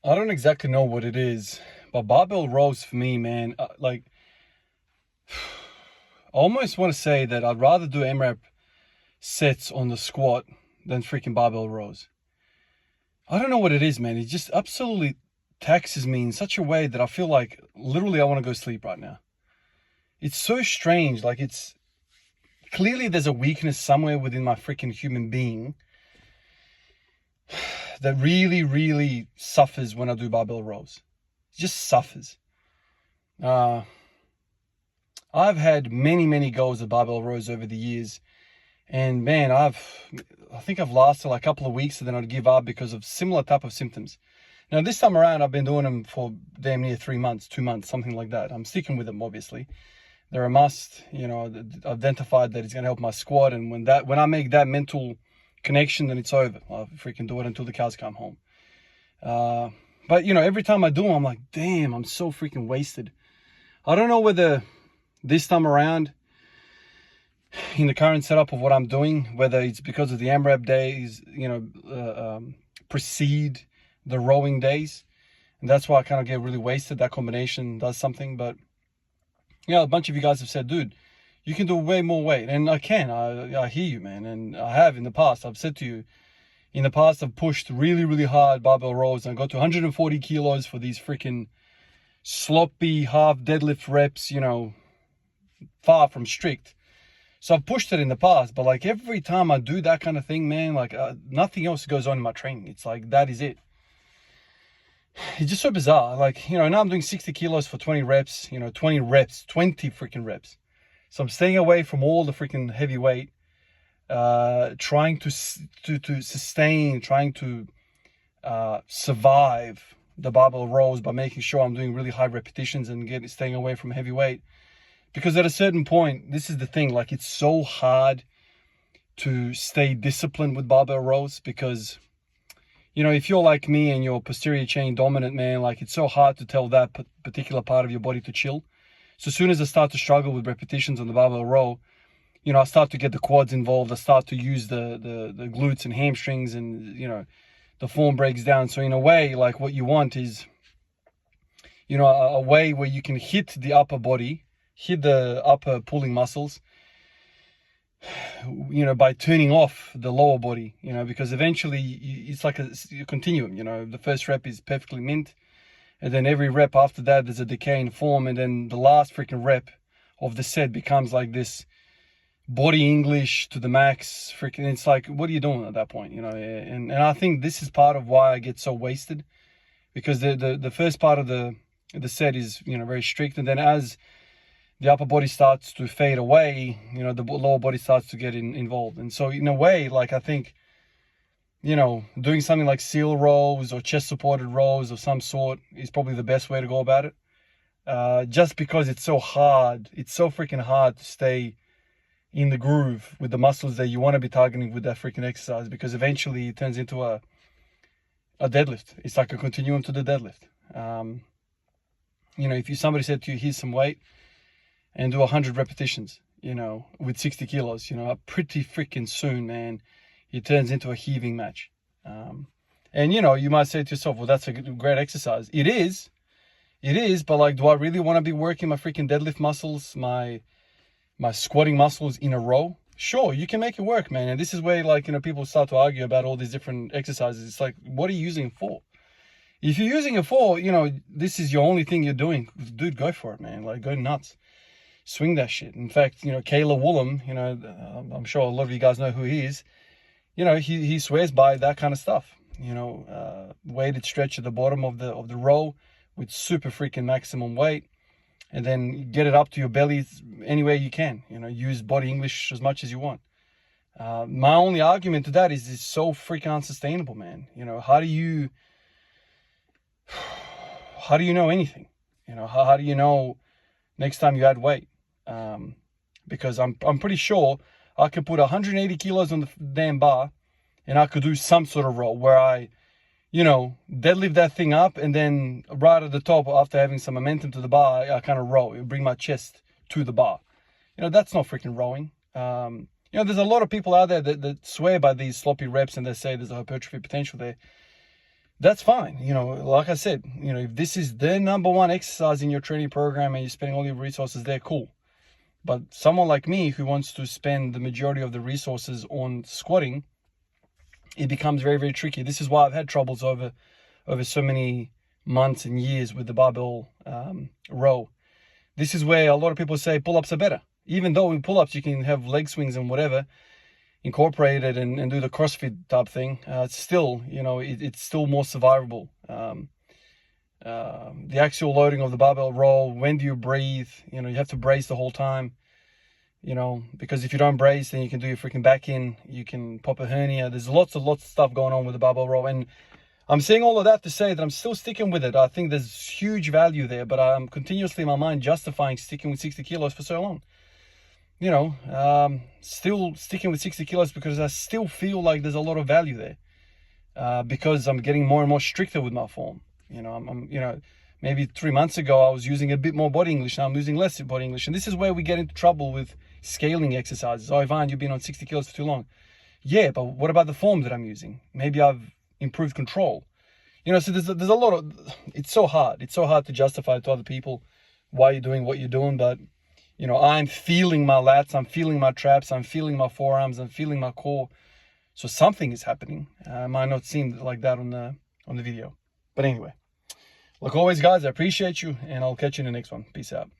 I don't exactly know what it is, but barbell rows for me, man, I almost want to say that I'd rather do AMRAP sets on the squat than freaking barbell rows. I don't know what it is, man. It just absolutely taxes me in such a way that I feel like literally I want to go sleep right now. It's so strange. Like, it's clearly there's a weakness somewhere within my freaking human being that really, really suffers when I do barbell rows. It just suffers. Uh, I've had many, many goes at barbell rows over the years. And man, I think I've lasted like a couple of weeks and then I'd give up because of similar type of symptoms. Now, this time around, I've been doing them for damn near 3 months, 2 months, something like that. I'm sticking with them, obviously. They're a must. You know, identified that it's going to help my squat. And when I make that mental connection, then it's over. I'll freaking do it until the cows come home. But, you know, every time I do them, I'm like, damn, I'm so freaking wasted. I don't know whether this time around, in the current setup of what I'm doing, whether it's because of the AMRAP days, precede the rowing days, and that's why I kind of get really wasted. That combination does something. But a bunch of you guys have said, dude, you can do way more weight, and I can. I hear you, man, and I have in the past. I've said to you in the past, I've pushed really, really hard barbell rows, and I got to 140 kilos for these freaking sloppy half deadlift reps, far from strict. So I've pushed it in the past, but like every time I do that kind of thing, man, like nothing else goes on in my training. It's like, that is it. It's just so bizarre. Like, now I'm doing 60 kilos for 20 reps, 20 freaking reps. So I'm staying away from all the freaking heavy weight, trying to sustain, trying to survive the barbell rows by making sure I'm doing really high repetitions and staying away from heavy weight. Because at a certain point, this is the thing, like it's so hard to stay disciplined with barbell rows because, if you're like me and you're posterior chain dominant, man, like it's so hard to tell that particular part of your body to chill. So as soon as I start to struggle with repetitions on the barbell row, I start to get the quads involved. I start to use the glutes and hamstrings and, the form breaks down. So in a way, like what you want is, a way where you can hit the upper body, hit the upper pulling muscles, by turning off the lower body, because eventually it's like a continuum. The first rep is perfectly mint, and then every rep after that there's a decay in form, and then the last freaking rep of the set becomes like this body English to the max. Freaking, it's like, what are you doing at that point? And I think this is part of why I get so wasted, because the first part of the set is very strict, and then as the upper body starts to fade away, the lower body starts to get involved. And so in a way, like I think, doing something like seal rows or chest supported rows of some sort is probably the best way to go about it. Just because it's so hard, it's so freaking hard to stay in the groove with the muscles that you want to be targeting with that freaking exercise, because eventually it turns into a deadlift. It's like a continuum to the deadlift. If somebody said to you, here's some weight, and do 100 repetitions, with 60 kilos, pretty freaking soon, man, it turns into a heaving match. And, you might say to yourself, well, that's a great exercise. It is, but like, do I really want to be working my freaking deadlift muscles, my squatting muscles in a row? Sure, you can make it work, man. And this is where, like, people start to argue about all these different exercises. It's like, what are you using it for? If you're using it for, this is your only thing you're doing, dude, go for it, man. Like, go nuts. Swing that shit. In fact, Kayla Woolham, I'm sure a lot of you guys know who he is. He swears by that kind of stuff. Weighted stretch at the bottom of the row with super freaking maximum weight, and then get it up to your belly anywhere you can. Use body English as much as you want. My only argument to that is it's so freaking unsustainable, man. How do you know anything? How do you know next time you add weight? Because I'm pretty sure I could put 180 kilos on the damn bar, and I could do some sort of roll where I, deadlift that thing up, and then right at the top, after having some momentum to the bar, I kind of roll. It bring my chest to the bar. That's not freaking rowing. There's a lot of people out there that swear by these sloppy reps, and they say there's a hypertrophy potential there. that's fine. You know, like I said, you know, if this is the number one exercise in your training program and you're spending all your resources there, cool. But someone like me who wants to spend the majority of the resources on squatting, it becomes very, very tricky. This is why I've had troubles over so many months and years with the barbell row. This is where a lot of people say pull-ups are better. Even though in pull-ups you can have leg swings and whatever incorporated and do the CrossFit type thing, it's still, you know, it's still more survivable. The actual loading of the barbell row, when do you breathe? You know, you have to brace the whole time, you know, because if you don't brace, then you can do your freaking back in, you can pop a hernia. There's lots of stuff going on with the barbell row. And I'm saying all of that to say that I'm still sticking with it. I think there's huge value there, but I'm continuously in my mind justifying sticking with 60 kilos for so long. You know, still sticking with 60 kilos because I still feel like there's a lot of value there, because I'm getting more and more stricter with my form. You know, you know, maybe 3 months ago I was using a bit more body English. Now I'm using less body English, and this is where we get into trouble with scaling exercises. Oh, Ivan, you've been on 60 kilos for too long. Yeah, but what about the form that I'm using? Maybe I've improved control. You know, so there's a lot of, it's so hard to justify to other people why you're doing what you're doing. But you know, I'm feeling my lats, I'm feeling my traps, I'm feeling my forearms, I'm feeling my core. So something is happening. Might not seem like that on the video, but anyway, like always, guys, I appreciate you, and I'll catch you in the next one. Peace out.